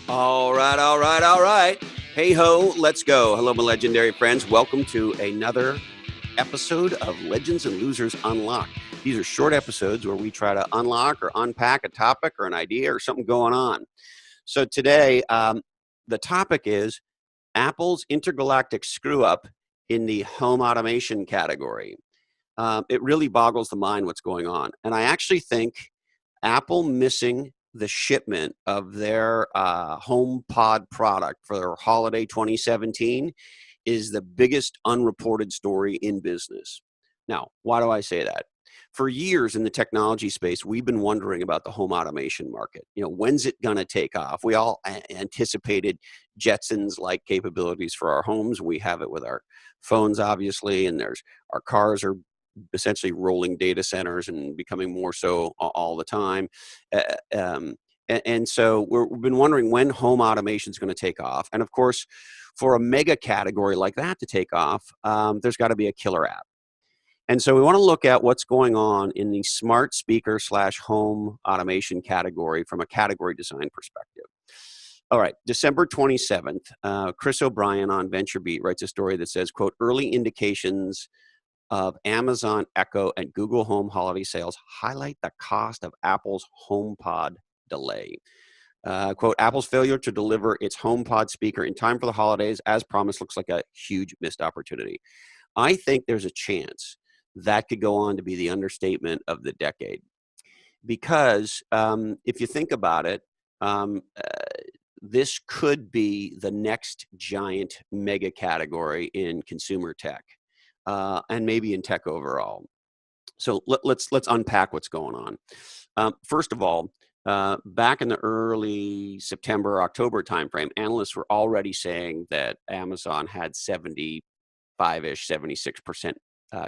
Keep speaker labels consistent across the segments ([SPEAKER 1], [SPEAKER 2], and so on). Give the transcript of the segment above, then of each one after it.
[SPEAKER 1] All right, all right, all right. Hey ho, let's go. Hello, my legendary friends. Welcome to another episode of Legends and Losers Unlocked. These are short episodes where we try to unlock or unpack a topic or an idea or something going on. So today, the topic is Apple's intergalactic screw up in the home automation category. It really boggles the mind what's going on. And I actually think Apple missing the shipment of their HomePod product for their holiday 2017 is the biggest unreported story in business. Now, why do I say that? For years in the technology space, we've been wondering about the home automation market. When's it going to take off? We all anticipated Jetsons-like capabilities for our homes. We have it with our phones, obviously, and our cars are essentially rolling data centers and becoming more so all the time. Uh, um, and so we've been wondering when home automation is going to take off. And of course, for a mega category like that to take off, there's got to be a killer app. And so we want to look at what's going on in the smart speaker / home automation category from a category design perspective. All right, December 27th, Chris O'Brien on VentureBeat writes a story that says, quote, early indications of Amazon Echo and Google Home holiday sales highlight the cost of Apple's HomePod delay. Quote, Apple's failure to deliver its HomePod speaker in time for the holidays, as promised, looks like a huge missed opportunity. I think there's a chance that could go on to be the understatement of the decade. Because if you think about it, this could be the next giant mega category in consumer tech. And maybe in tech overall. So let's unpack what's going on. First of all, back in the early September, October timeframe, analysts were already saying that Amazon had 75-ish, 76%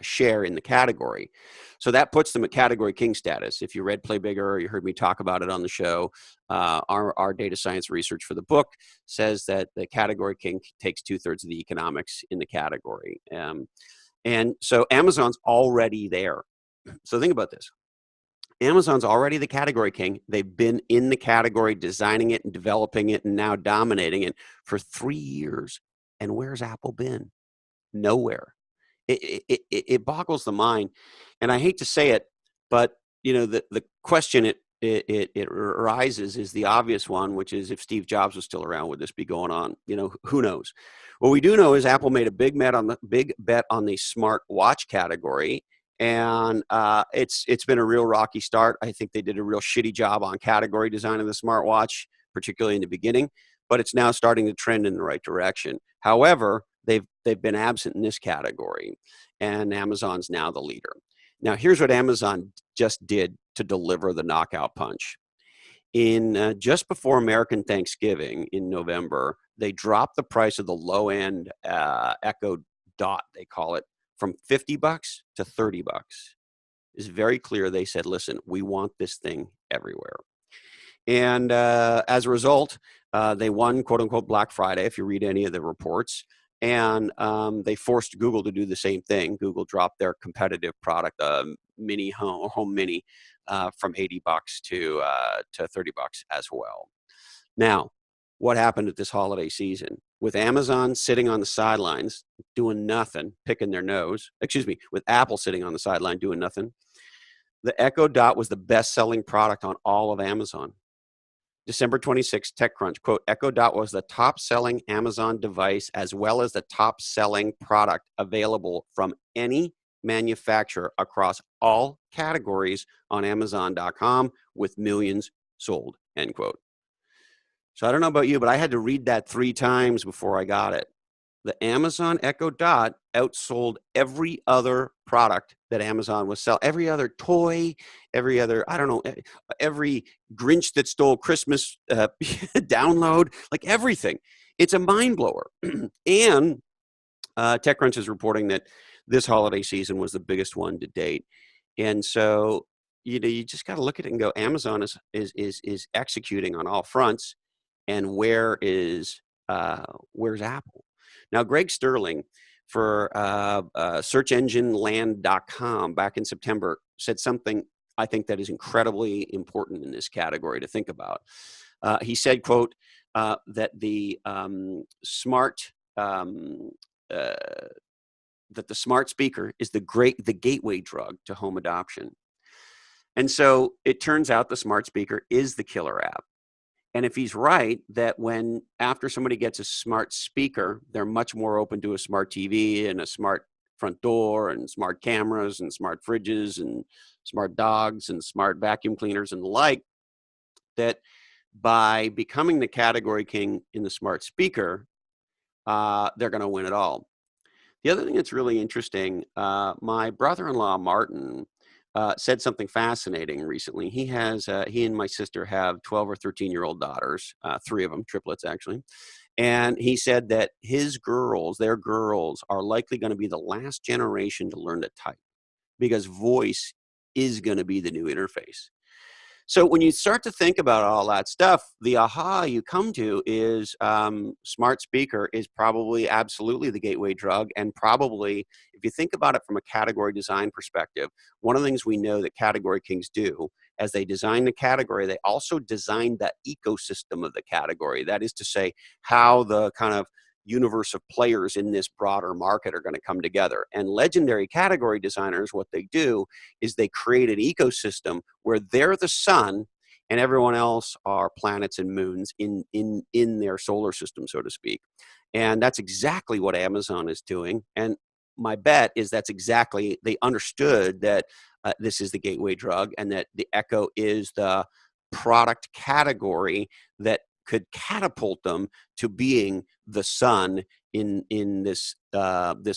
[SPEAKER 1] share in the category. So that puts them at category king status. If you read Play Bigger, or you heard me talk about it on the show, our data science research for the book says that the category king takes 2/3 of the economics in the category. And so Amazon's already there. So think about this. Amazon's already the category king. They've been in the category, designing it and developing it and now dominating it for 3 years. And where's Apple been? Nowhere. It boggles the mind. And I hate to say it, but the question it arises is the obvious one, which is if Steve Jobs was still around, would this be going on? Who knows? What we do know is Apple made a big bet on the smart watch category, and it's been a real rocky start. I think they did a real shitty job on category design of the smartwatch, particularly in the beginning, but it's now starting to trend in the right direction. However, they've been absent in this category, and Amazon's now the leader. Now, here's what Amazon just did to deliver the knockout punch. In just before American Thanksgiving in November, they dropped the price of the low-end Echo Dot, they call it, from $50 to $30. It's very clear they said, listen, we want this thing everywhere. And as a result, they won, quote unquote, Black Friday, if you read any of the reports. And they forced Google to do the same thing. Google dropped their competitive product, Mini Home Mini, from $80 to $30 as well. Now, what happened at this holiday season? With Amazon sitting on the sidelines, doing nothing, picking their nose, with Apple sitting on the sideline doing nothing, the Echo Dot was the best-selling product on all of Amazon. December 26th, TechCrunch, quote, Echo Dot was the top-selling Amazon device as well as the top-selling product available from any manufacturer across all categories on Amazon.com with millions sold, end quote. So I don't know about you, but I had to read that 3 times before I got it. The Amazon Echo Dot outsold every other product that Amazon was selling. Every other toy, every other, every Grinch that stole Christmas download, like everything. It's a mind blower. And TechCrunch is reporting that this holiday season was the biggest one to date. And so, you just got to look at it and go, Amazon is executing on all fronts. And where's Apple? Now, Greg Sterling for searchengineland.com back in September said something I think that is incredibly important in this category to think about. He said, quote, that the smart uh, that the smart speaker is the gateway drug to home adoption. And so it turns out the smart speaker is the killer app. And if he's right, that when after somebody gets a smart speaker, they're much more open to a smart TV and a smart front door and smart cameras and smart fridges and smart dogs and smart vacuum cleaners and the like, that by becoming the category king in the smart speaker, they're going to win it all. The other thing that's really interesting, my brother-in-law, Martin, said something fascinating recently. He and my sister have 12 or 13-year-old daughters, three of them, triplets actually. And he said that their girls are likely going to be the last generation to learn to type because voice is going to be the new interface. So when you start to think about all that stuff, the aha you come to is smart speaker is probably absolutely the gateway drug. And probably, if you think about it from a category design perspective, one of the things we know that category kings do as they design the category, they also design the ecosystem of the category. That is to say, how the kind of universe of players in this broader market are going to come together. And legendary category designers, what they do is they create an ecosystem where they're the sun and everyone else are planets and moons in their solar system, so to speak. And that's exactly what Amazon is doing. And my bet is they understood that this is the gateway drug and that the Echo is the product category that could catapult them to being the sun in this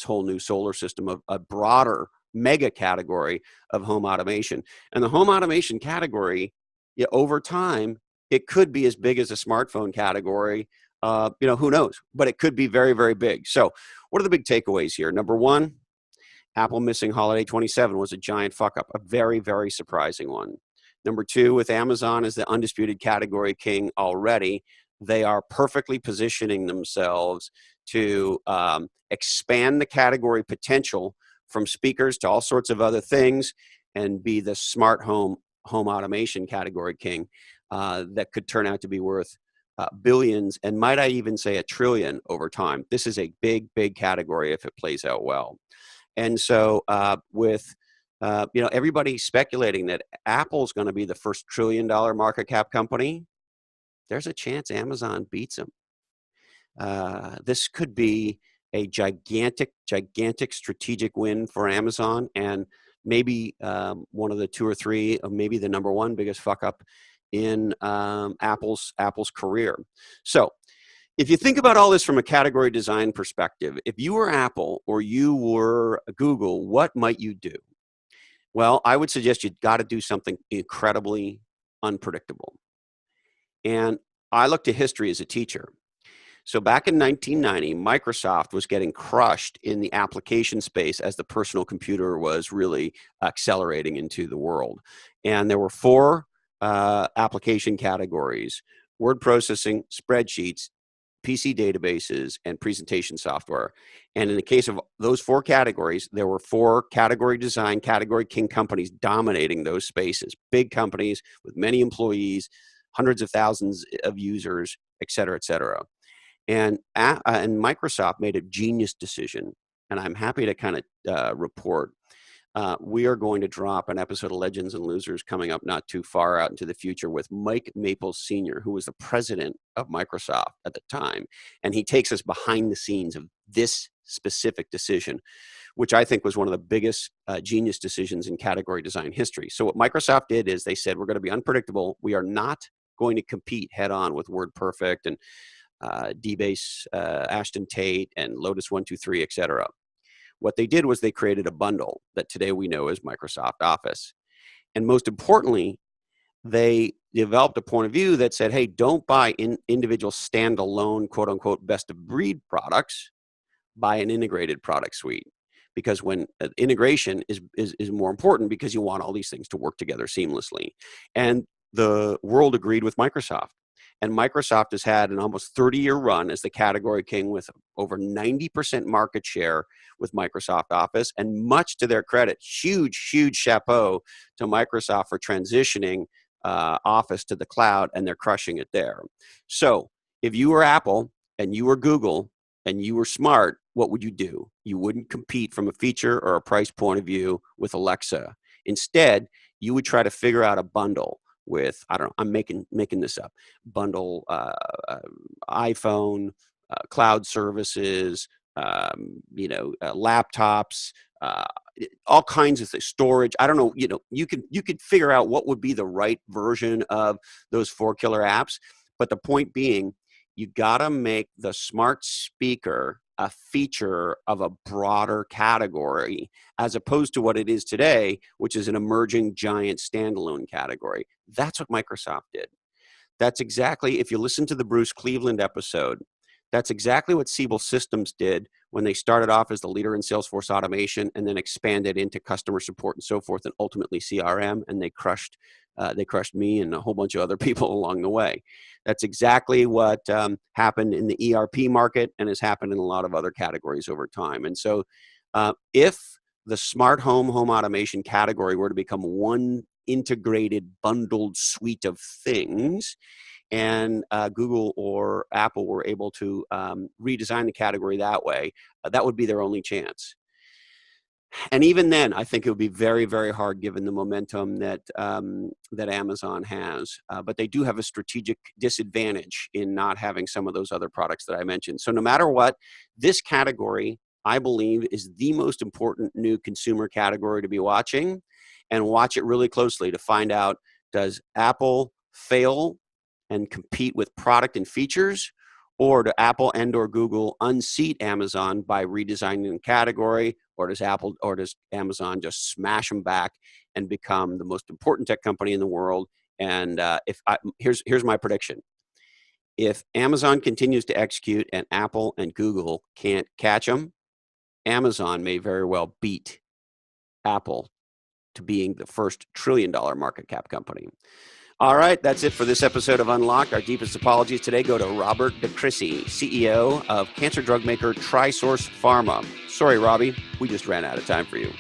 [SPEAKER 1] whole new solar system of a broader mega category of home automation. And the home automation category, yeah, over time, it could be as big as a smartphone category. Who knows? But it could be very, very big. So what are the big takeaways here? Number one, Apple missing holiday 27 was a giant fuck up, a very, very surprising one. Number two, with Amazon as the undisputed category king already, they are perfectly positioning themselves to expand the category potential from speakers to all sorts of other things and be the smart home automation category king that could turn out to be worth billions, and might I even say a trillion over time. This is a big, big category if it plays out well. And so with everybody speculating that Apple's going to be the first $1 trillion market cap company, there's a chance Amazon beats them. This could be a gigantic, gigantic strategic win for Amazon, and maybe one of the two or three, or maybe the number one biggest fuck up in Apple's career. So if you think about all this from a category design perspective, if you were Apple or you were Google, what might you do? Well, I would suggest you've got to do something incredibly unpredictable. And I look to history as a teacher. So back in 1990, Microsoft was getting crushed in the application space as the personal computer was really accelerating into the world. And there were four application categories: word processing, spreadsheets, PC databases, and presentation software. And in the case of those four categories, there were four category design, category king companies dominating those spaces. Big companies with many employees, hundreds of thousands of users, et cetera, et cetera. And Microsoft made a genius decision. And I'm happy to kind of report we are going to drop an episode of Legends and Losers coming up not too far out into the future with Mike Maples Sr., who was the president of Microsoft at the time. And he takes us behind the scenes of this specific decision, which I think was one of the biggest genius decisions in category design history. So what Microsoft did is they said, we're going to be unpredictable. We are not going to compete head on with WordPerfect and DBase, Ashton Tate, and Lotus 123, et cetera. What they did was they created a bundle that today we know as Microsoft Office. And most importantly, they developed a point of view that said, hey, don't buy individual standalone, quote unquote, best of breed products, buy an integrated product suite. Because when integration is more important because you want all these things to work together seamlessly. And the world agreed with Microsoft. And Microsoft has had an almost 30-year run as the category king with over 90% market share with Microsoft Office. And much to their credit, huge, huge chapeau to Microsoft for transitioning Office to the cloud, and they're crushing it there. So If you were Apple and you were Google and you were smart, what would you do? You wouldn't compete from a feature or a price point of view with Alexa. Instead, you would try to figure out a bundle with, I don't know, I'm making this up, bundle iPhone, cloud services, laptops, uh, all kinds of things, storage. I don't know, you could figure out what would be the right version of those four killer apps. But the point being, you got to make the smart speaker a feature of a broader category as opposed to what it is today, which is an emerging giant standalone category. That's what Microsoft did. That's exactly, if you listen to the Bruce Cleveland episode, that's exactly what Siebel Systems did when they started off as the leader in Salesforce automation and then expanded into customer support and so forth, and ultimately CRM, and they crushed me and a whole bunch of other people along the way. That's exactly what happened in the ERP market and has happened in a lot of other categories over time. And so if the smart home automation category were to become one integrated, bundled suite of things, and Google or Apple were able to redesign the category that way, that would be their only chance. And even then, I think it would be very, very hard given the momentum that Amazon has. But they do have a strategic disadvantage in not having some of those other products that I mentioned. So no matter what, this category, I believe, is the most important new consumer category to be watching, and watch it really closely to find out, does Apple fail and compete with product and features, or do Apple and or Google unseat Amazon by redesigning the category, or does Amazon just smash them back and become the most important tech company in the world? And here's my prediction: if Amazon continues to execute and Apple and Google can't catch them, Amazon may very well beat Apple to being the first $1 trillion market cap company. All right, that's it for this episode of Unlocked. Our deepest apologies today go to Robert DeCrissi, CEO of cancer drug maker TriSource Pharma. Sorry, Robbie, we just ran out of time for you.